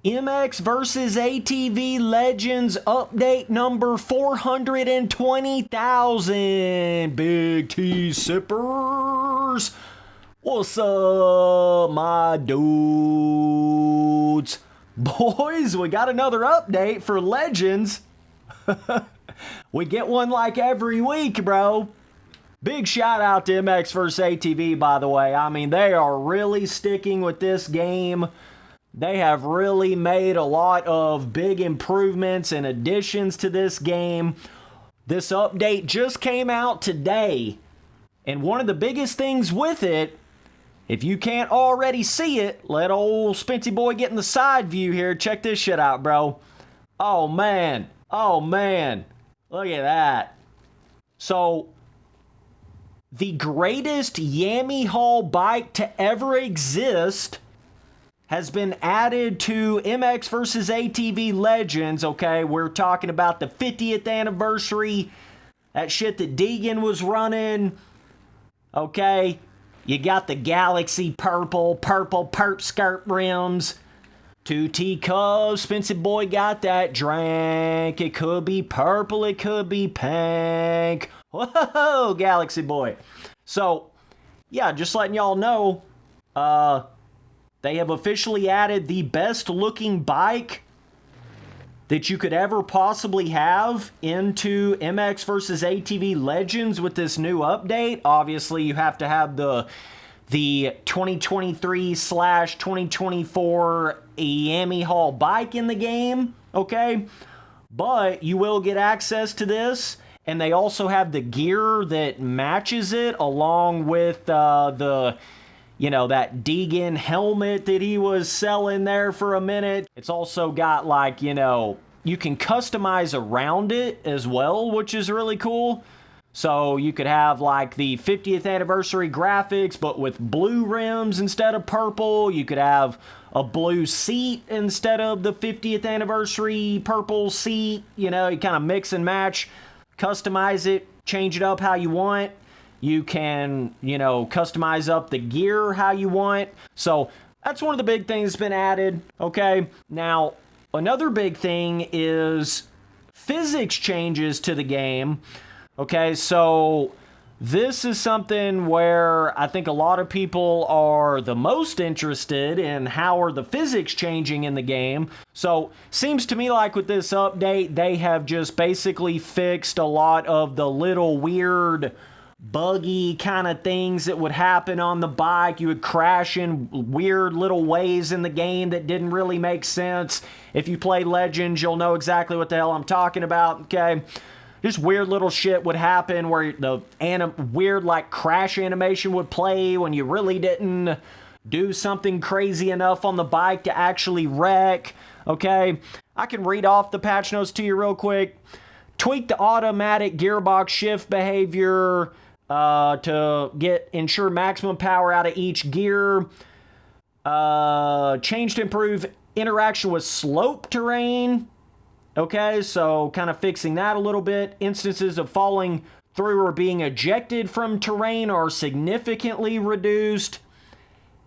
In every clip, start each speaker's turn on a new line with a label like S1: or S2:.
S1: MX versus ATV Legends update number 420,000. Big T sippers. What's up, my dudes? Boys, we got another update for Legends. We get one like every week, bro. Big shout out to MX vs. ATV, by the way. I mean, they are really sticking with this game. They have really made a lot of big improvements and additions to this game. This update just came out today. And one of the biggest things with it, if you can't already see it, let old Spency boy get in the side view here. Check this shit out, bro. Oh, man. Oh, man. Look at that. So, the greatest Yamaha bike to ever exist has been added to MX vs. ATV Legends, okay? We're talking about the 50th anniversary, that shit that Deegan was running, okay? You got the Galaxy purple perp skirt rims. 2T Cubs, Spency boy got that drink. It could be purple, it could be pink. Whoa, Galaxy boy. So, yeah, just letting y'all know, they have officially added the best looking bike that you could ever possibly have into MX vs. ATV Legends with this new update. Obviously, you have to have the 2023/2024 Yamaha bike in the game, okay? But you will get access to this, and they also have the gear that matches it, along with that Deegan helmet that he was selling there for a minute. It's also got, like, you can customize around it as well, which is really cool. So you could have, like, the 50th anniversary graphics, but with blue rims instead of purple. You could have a blue seat instead of the 50th anniversary purple seat. You kind of mix and match, customize it, change it up how you want. You can, customize up the gear how you want. So that's one of the big things that's been added, okay? Now, another big thing is physics changes to the game. Okay, so this is something where I think a lot of people are the most interested in how are the physics changing in the game. So, seems to me like with this update, they have just basically fixed a lot of the little weird buggy kind of things that would happen on the bike. You would crash in weird little ways in the game that didn't really make sense. If you play Legends, you'll know exactly what the hell I'm talking about, okay? Just weird little shit would happen where the weird, like, crash animation would play when you really didn't do something crazy enough on the bike to actually wreck, okay? I can read off the patch notes to you real quick. Tweak the automatic gearbox shift behavior to ensure maximum power out of each gear. Change to improve interaction with slope terrain. Okay, so kind of fixing that a little bit. Instances of falling through or being ejected from terrain are significantly reduced.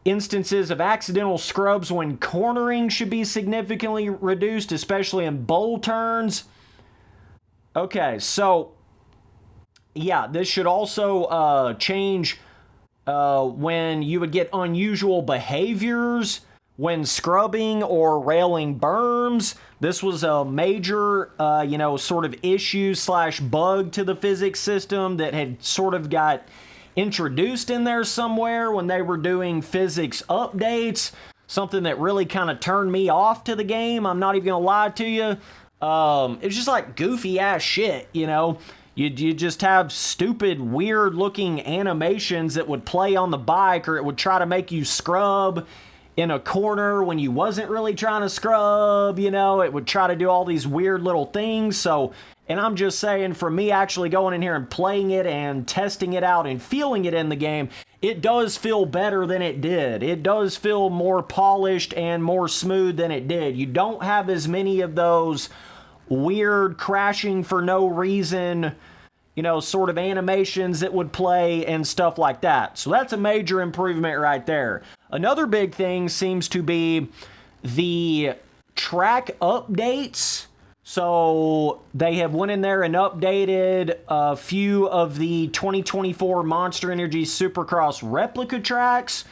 S1: Instances of accidental scrubs when cornering should be significantly reduced, especially in bowl turns. Okay, so yeah, this should also change when you would get unusual behaviors when scrubbing or railing berms. This was a major, sort of issue/bug to the physics system that had sort of got introduced in there somewhere when they were doing physics updates. Something that really kind of turned me off to the game. I'm not even gonna lie to you. It's just like goofy ass shit, You just have stupid, weird looking animations that would play on the bike, or it would try to make you scrub in a corner when you wasn't really trying to scrub, it would try to do all these weird little things. So, and I'm just saying, for me actually going in here and playing it and testing it out and feeling it in the game, it does feel better than it did. It does feel more polished and more smooth than it did. You don't have as many of those weird crashing for no reason, sort of animations that would play and stuff like that. So that's a major improvement right there. Another big thing seems to be the track updates. So they have went in there and updated a few of the 2024 Monster Energy Supercross replica tracks.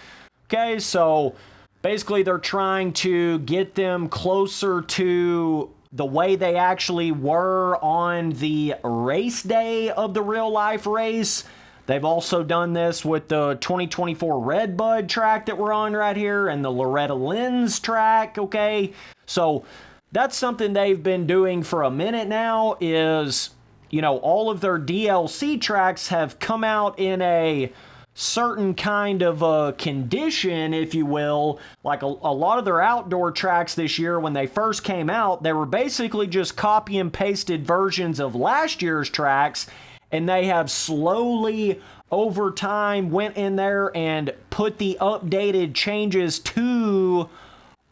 S1: Okay, so basically they're trying to get them closer to the way they actually were on the race day of the real life race. They've also done this with the 2024 Redbud track that we're on right here and the Loretta Lynn's track, okay? So that's something they've been doing for a minute now is, all of their DLC tracks have come out in a certain kind of a condition, if you will. Like a lot of their outdoor tracks this year, when they first came out, they were basically just copy and pasted versions of last year's tracks, and they have slowly over time went in there and put the updated changes to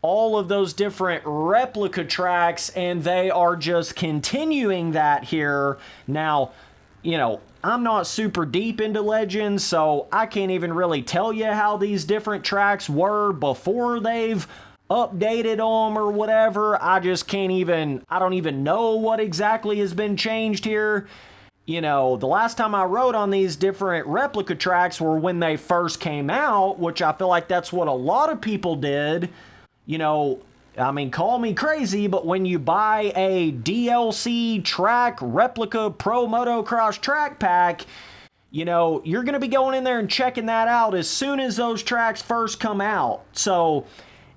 S1: all of those different replica tracks, and they are just continuing that here. Now, I'm not super deep into Legends, so I can't even really tell you how these different tracks were before they've updated them or whatever. I don't even know what exactly has been changed here. The last time I rode on these different replica tracks were when they first came out, which I feel like that's what a lot of people did. Call me crazy, but when you buy a DLC track replica pro motocross track pack, you're going to be going in there and checking that out as soon as those tracks first come out. So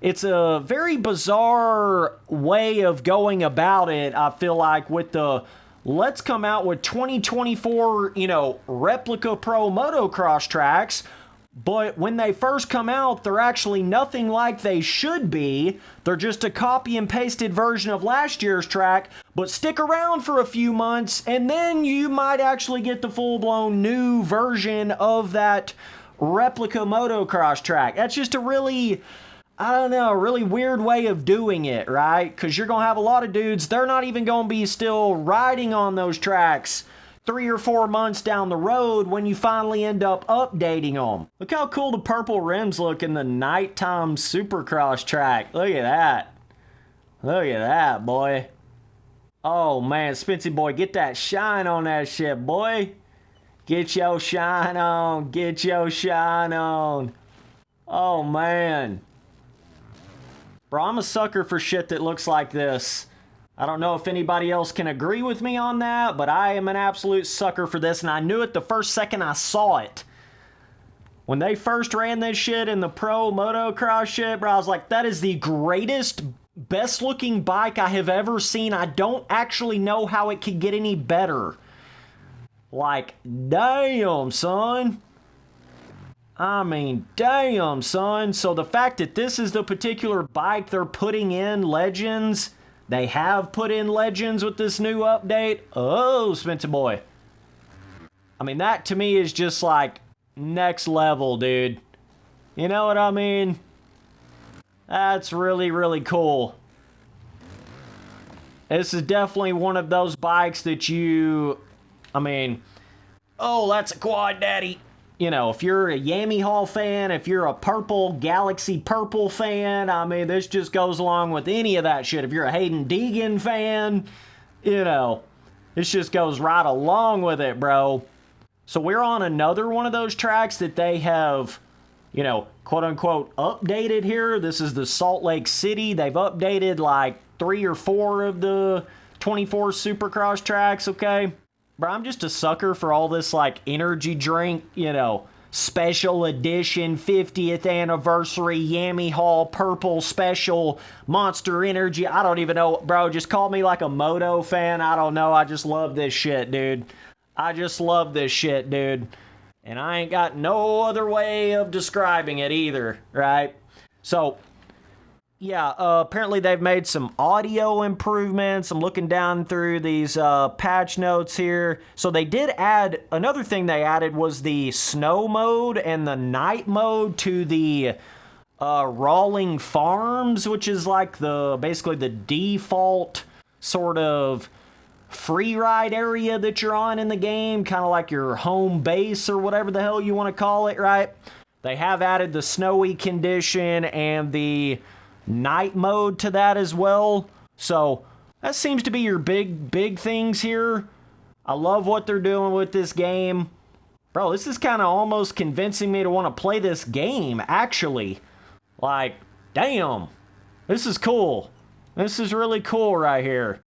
S1: it's a very bizarre way of going about it, I feel like, with the let's come out with 2024, replica pro motocross tracks. But when they first come out, they're actually nothing like they should be. They're just a copy and pasted version of last year's track. But stick around for a few months, and then you might actually get the full-blown new version of that replica motocross track. That's just a really weird way of doing it, right? Because you're going to have a lot of dudes, they're not even going to be still riding on those tracks 3 or 4 months down the road when you finally end up updating them. Look how cool the purple rims look in the nighttime Supercross track. Look at that. Look at that, boy. Oh, man, Spency boy, get that shine on that shit, boy. Get your shine on. Get your shine on. Oh, man. Bro, I'm a sucker for shit that looks like this. I don't know if anybody else can agree with me on that, but I am an absolute sucker for this, and I knew it the first second I saw it. When they first ran this shit in the pro motocross shit, bro, I was like, that is the greatest, best looking bike I have ever seen. I don't actually know how it could get any better. Like, damn, son. Damn, son. So the fact that this is the particular bike they're putting in Legends, they have put in Legends with this new update. Oh, Spencer boy. That to me is just like next level, dude. You know what I mean? That's really, really cool. This is definitely one of those bikes that oh, that's a quad daddy. If you're a Yamaha fan, if you're a purple Galaxy Purple fan, this just goes along with any of that shit. If you're a Haiden Deegan fan, this just goes right along with it, bro. So we're on another one of those tracks that they have, quote unquote, updated here. This is the Salt Lake City. They've updated like 3 or 4 of the 24 Supercross tracks, okay? Bro, I'm just a sucker for all this, like, energy drink, special edition 50th anniversary Yamaha Purple Special Monster Energy. I don't even know, bro. Just call me like a moto fan. I don't know. I just love this shit, dude. I just love this shit, dude. And I ain't got no other way of describing it either, right? So, yeah, apparently they've made some audio improvements. I'm looking down through these patch notes here. So they did add, another thing they added was the snow mode and the night mode to the Rawling Farms, which is like basically the default sort of free ride area that you're on in the game, kind of like your home base or whatever the hell you want to call it, right? They have added the snowy condition and the night mode to that as well. So that seems to be your big things here. I love what they're doing with this game. Bro, this is kind of almost convincing me to want to play this game, actually. Like, damn. This is cool. This is really cool right here.